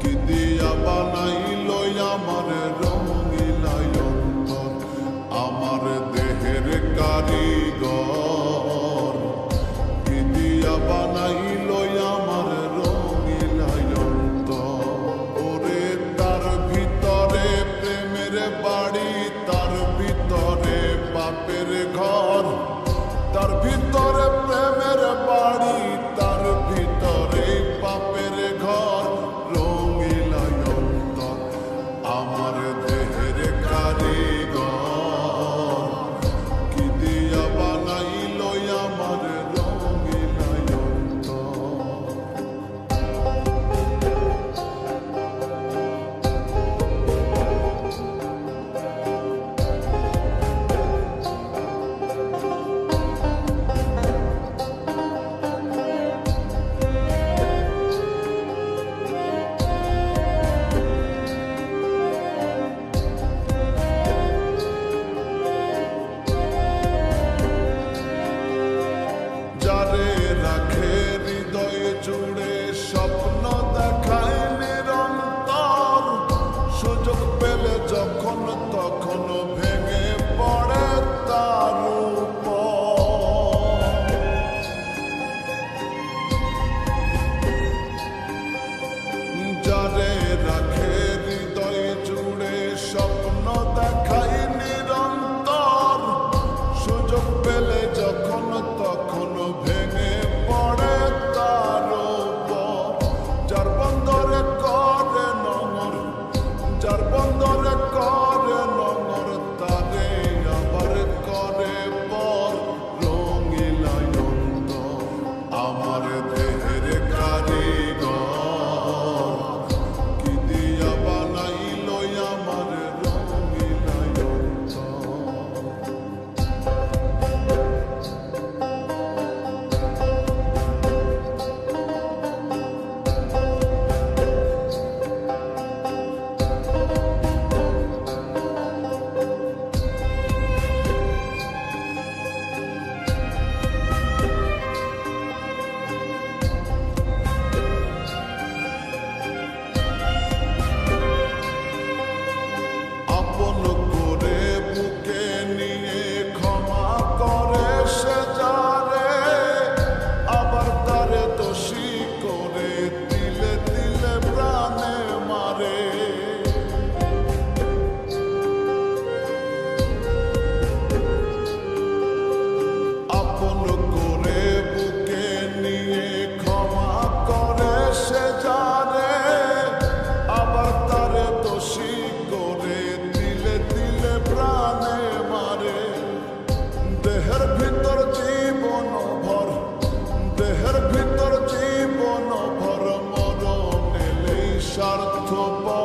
কি দিয়া বানাইল আমার রঙিলা অন্তর, আমার দেহের কারিগর। কি দিয়া বানাইল আমার রঙিলা অন্তর। ওরে তার ভিতরে প্রেমের বাড়ি, তার ভিতরে বাপের ঘর, তার ভিতরে প্রেমের বাড়ি, তার ভিতরে বাপের ঘর। রঙিলা অন্তর আমার দেহের কারিগর, কি দিয়া বানাইল আমার রঙিলা অন্তর। যারে রাখে হৃদয় জুড়ে, স্বপ্ন দেখায় নিরন্তর, সুযোগ পেলে যখন তখন ভেঙে পড়ে তার উপর। যারে রাখে হৃদয় জুড়ে, স্বপ্ন দেখায় নিরন্তর, সুযোগ পেলে যখন তখন ভেঙে পড়ে তার উপর। যার বন্দরে করে নমর, যার বন্দরে করে নমর, তারে আবার করে পর। রঙিলা অন্তর আমার দেহের কারিগর, কি দিয়া বানাইল আমার রঙিলা অন্তর। আপন করে বুকে নিয়ে ক্ষমা করে সে যারে, আবার তারে দোষী করে তিলে তিলে প্রাণে মারে। আপন করে বুকে নিয়ে ক্ষমা করে সে যারে, আবার তারে দোষী করে তিলে তিলে প্রাণে মারে। দেহের ভিতর জীবন ভর, দেহের ভিতর জীবন ভর, মরণ এলেই স্বার্থপর।